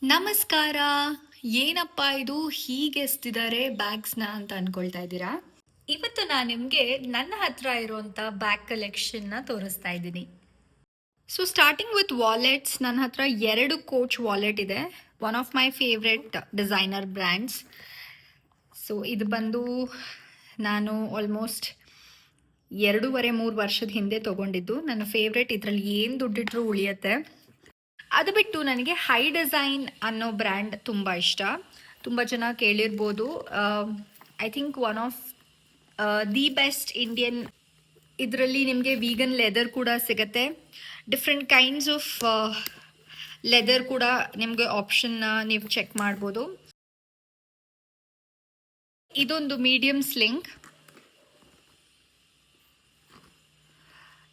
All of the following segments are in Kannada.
ನಮಸ್ಕಾರ. ಏನಪ್ಪ ಇದು ಹೀಗೆ ಎಸ್ತಿದ್ದಾರೆ ಬ್ಯಾಗ್ಸ್ನ ಅಂತ ಅನ್ಕೊಳ್ತಾ ಇದ್ದೀರಾ? ಇವತ್ತು ನಾನು ನಿಮಗೆ ನನ್ನ ಹತ್ರ ಇರುವಂತ ಬ್ಯಾಗ್ ಕಲೆಕ್ಷನ್ನ ತೋರಿಸ್ತಾ ಇದ್ದೀನಿ. ಸೊ ಸ್ಟಾರ್ಟಿಂಗ್ ವಿತ್ ವಾಲೆಟ್ಸ್, ನನ್ನ ಹತ್ರ 2 ಕೋಚ್ ವಾಲೆಟ್ ಇದೆ. One of my favourite designer brands. So ಇದು ಬಂದು ನಾನು ಆಲ್ಮೋಸ್ಟ್ 2.5-3 ವರ್ಷದ ಹಿಂದೆ ತಗೊಂಡಿದ್ದು. ನನ್ನ ಫೇವ್ರೆಟ್. ಇದರಲ್ಲಿ ಏನು ದುಡ್ಡಿಟ್ರೂ ಉಳಿಯುತ್ತೆ. ಅದು ಬಿಟ್ಟು ನನಗೆ ಹೈ ಡಿಸೈನ್ ಅನ್ನೋ ಬ್ರ್ಯಾಂಡ್ ತುಂಬ ಇಷ್ಟ. ತುಂಬ ಜನ ಕೇಳಿರ್ಬೋದು. I think one of the best Indian. ಇದರಲ್ಲಿ ನಿಮಗೆ ವೀಗನ್ ಲೆದರ್ ಕೂಡ ಸಿಗುತ್ತೆ. ಡಿಫ್ರೆಂಟ್ ಕೈಂಡ್ಸ್ ಆಫ್ ಲೆದರ್ ಕೂಡ ನಿಮಗೆ ಆಪ್ಷನ್ನ ನೀವು ಚೆಕ್ ಮಾಡ್ಬೋದು. ಇದೊಂದು ಮೀಡಿಯಂ ಸ್ಲಿಂಗ್.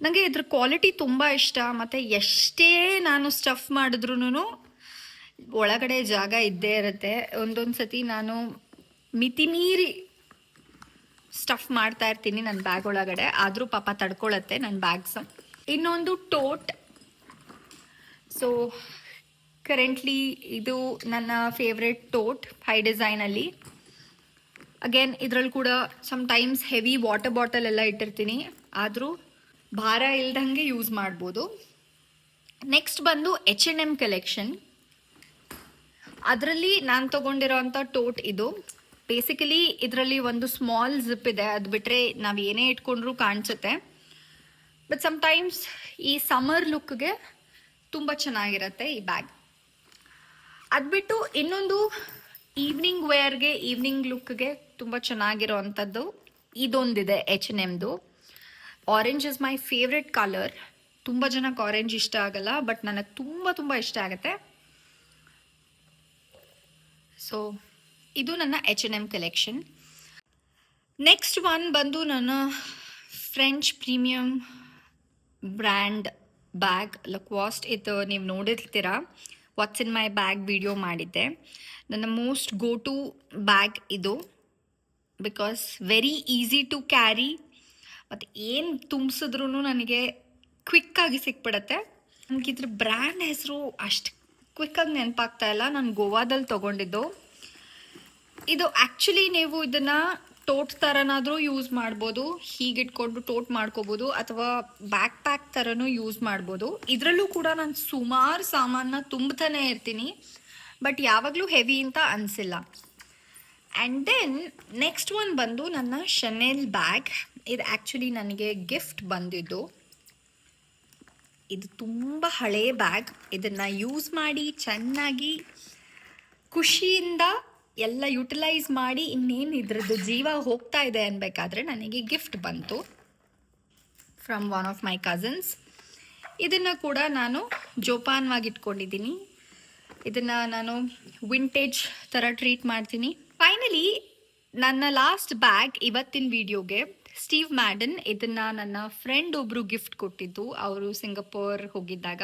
ನನಗೆ ಇದ್ರ ಕ್ವಾಲಿಟಿ ತುಂಬ ಇಷ್ಟ. ಮತ್ತು ಎಷ್ಟೇ ನಾನು ಸ್ಟಫ್ ಮಾಡಿದ್ರೂ ಒಳಗಡೆ ಜಾಗ ಇದ್ದೇ ಇರುತ್ತೆ. ಒಂದೊಂದು ಸತಿ ನಾನು ಮಿತಿಮೀರಿ ಸ್ಟಫ್ ಮಾಡ್ತಾ ಇರ್ತೀನಿ ನನ್ನ ಬ್ಯಾಗ್ ಒಳಗಡೆ, ಆದರೂ ಪಾಪ ತಡ್ಕೊಳತ್ತೆ ನನ್ನ ಬ್ಯಾಗ್ಸ್. ಇನ್ನೊಂದು ಟೋಟ್. ಸೊ ಕರೆಂಟ್ಲಿ ಇದು ನನ್ನ ಫೇವ್ರೆಟ್ ಟೋಟ್ ಹೈ ಡಿಸೈನಲ್ಲಿ. ಅಗೇನ್ ಇದರಲ್ಲಿ ಕೂಡ sometimes heavy water bottle ಎಲ್ಲ ಇಟ್ಟಿರ್ತೀನಿ, ಆದರೂ ಭಾರ ಇಲ್ದಂಗೆ ಯೂಸ್ ಮಾಡ್ಬೋದು. ನೆಕ್ಸ್ಟ್ ಬಂದು H&M ಕಲೆಕ್ಷನ್. ಅದರಲ್ಲಿ ನಾನು ತೊಗೊಂಡಿರೋಂಥ ಟೋಟ್ ಇದು. ಬೇಸಿಕಲಿ ಇದರಲ್ಲಿ ಒಂದು ಸ್ಮಾಲ್ ಜಿಪ್ ಇದೆ, ಅದು ಬಿಟ್ಟರೆ ನಾವು ಏನೇ ಇಟ್ಕೊಂಡ್ರೂ ಕಾಣಿಸುತ್ತೆ. ಬಟ್ ಸಮ್ಟೈಮ್ಸ್ ಈ ಸಮ್ಮರ್ ಲುಕ್ಗೆ ತುಂಬ ಚೆನ್ನಾಗಿರುತ್ತೆ ಈ ಬ್ಯಾಗ್. ಅದು ಬಿಟ್ಟು ಇನ್ನೊಂದು ಈವ್ನಿಂಗ್ ವೇರ್ಗೆ, ಈವ್ನಿಂಗ್ ಲುಕ್ಗೆ ತುಂಬ ಚೆನ್ನಾಗಿರೋ ಅಂಥದ್ದು ಇದೊಂದಿದೆ H&Mದು. Orange is my favourite colour. ತುಂಬ ಜನಕ್ಕೆ ಆರೆಂಜ್ ಇಷ್ಟ ಆಗಲ್ಲ, ಬಟ್ ನನಗೆ ತುಂಬ ತುಂಬ ಇಷ್ಟ ಆಗುತ್ತೆ. ಸೊ ಇದು ನನ್ನ H&M ಕಲೆಕ್ಷನ್. ನೆಕ್ಸ್ಟ್ ಒನ್ ಬಂದು ನನ್ನ French premium brand bag Lacoste. ಇದು ನೀವು ನೋಡಿರ್ತೀರ, what's in my bag video ಮಾಡಿದ್ದೆ. ನನ್ನ ಮೋಸ್ಟ್ ಗೋ ಟು ಬ್ಯಾಗ್ ಇದು. Because very easy to carry, ಮತ್ತು ಏನು ತುಂಬಿಸಿದ್ರೂ ನನಗೆ ಕ್ವಿಕ್ಕಾಗಿ ಸಿಕ್ಬಿಡತ್ತೆ. ನನಗೆ ಇದ್ರ ಬ್ರ್ಯಾಂಡ್ ಹೆಸರು ಅಷ್ಟು ಕ್ವಿಕ್ಕಾಗಿ ನೆನಪಾಗ್ತಾ ಇಲ್ಲ. ನಾನು ಗೋವಾದಲ್ಲಿ ತೊಗೊಂಡಿದ್ದು ಇದು. ಆ್ಯಕ್ಚುಲಿ ನೀವು ಇದನ್ನು ಟೋಟ್ ಥರನಾದರೂ ಯೂಸ್ ಮಾಡ್ಬೋದು, ಹೀಗಿಟ್ಕೊಂಡು ಟೋಟ್ ಮಾಡ್ಕೋಬೋದು, ಅಥವಾ ಬ್ಯಾಕ್ ಪ್ಯಾಕ್ ಥರನೂ ಯೂಸ್ ಮಾಡ್ಬೋದು. ಇದರಲ್ಲೂ ಕೂಡ ನಾನು ಸುಮಾರು ಸಾಮಾನನ್ನ ತುಂಬತಾನೆ ಇರ್ತೀನಿ, ಬಟ್ ಯಾವಾಗಲೂ ಹೆವಿ ಅಂತ ಅನಿಸಿಲ್ಲ. ಆ್ಯಂಡ್ ದೆನ್ ನೆಕ್ಸ್ಟ್ ಒನ್ ಬಂದು ನನ್ನ ಶನೆಲ್ ಬ್ಯಾಗ್. ಇದು ಆ್ಯಕ್ಚುಲಿ ನನಗೆ ಗಿಫ್ಟ್ ಬಂದಿದ್ದು. ಇದು ತುಂಬ ಹಳೆಯ ಬ್ಯಾಗ್. ಇದನ್ನು ಯೂಸ್ ಮಾಡಿ ಚೆನ್ನಾಗಿ ಖುಷಿಯಿಂದ ಎಲ್ಲ ಯುಟಿಲೈಸ್ ಮಾಡಿ ಇನ್ನೇನು ಇದ್ರದ್ದು ಜೀವ ಹೋಗ್ತಾ ಇದೆ ಅನ್ಬೇಕಾದ್ರೆ ನನಗೆ ಗಿಫ್ಟ್ ಬಂತು from one of my cousins. ಇದನ್ನು ಕೂಡ ನಾನು ಜೋಪಾನವಾಗಿ ಇಟ್ಕೊಂಡಿದ್ದೀನಿ. ಇದನ್ನು ನಾನು ವಿಂಟೇಜ್ ಥರ ಟ್ರೀಟ್ ಮಾಡ್ತೀನಿ. ಫೈನಲಿ ನನ್ನ ಲಾಸ್ಟ್ ಬ್ಯಾಗ್ ಇವತ್ತಿನ ವಿಡಿಯೋಗೆ ಸ್ಟೀವ್ ಮ್ಯಾಡನ್. ಇದನ್ನು ನನ್ನ ಫ್ರೆಂಡ್ ಒಬ್ಬರು ಗಿಫ್ಟ್ ಕೊಟ್ಟಿದ್ದು, ಅವರು ಸಿಂಗಪೂರ್ ಹೋಗಿದ್ದಾಗ.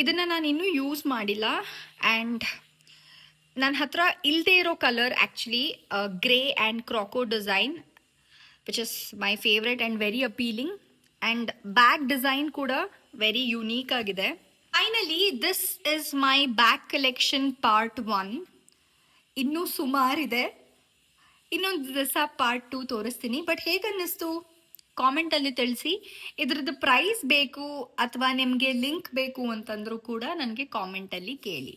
ಇದನ್ನು ನಾನು ಇನ್ನೂ ಯೂಸ್ ಮಾಡಿಲ್ಲ. ಆ್ಯಂಡ್ ನನ್ನ ಹತ್ರ ಇಲ್ಲದೆ ಇರೋ colour actually grey and croco design, which is my favourite and very appealing. And bag design ಕೂಡ ವೆರಿ ಯುನೀಕ್ ಆಗಿದೆ. Finally this is my bag collection part 1. ಇನ್ನೂ ಸುಮಾರಿದೆ. ಇನ್ನೊಂದು ದಿವಸ ಪಾರ್ಟ್ 2 ತೋರಿಸ್ತೀನಿ. ಬಟ್ ಹೇಗನ್ನಿಸ್ತು ಕಾಮೆಂಟಲ್ಲಿ ತಿಳಿಸಿ. ಇದ್ರದ್ದು ಪ್ರೈಸ್ ಬೇಕು ಅಥವಾ ನಿಮಗೆ ಲಿಂಕ್ ಬೇಕು ಅಂತಂದರೂ ಕೂಡ ನನಗೆ ಕಾಮೆಂಟಲ್ಲಿ ಕೇಳಿ.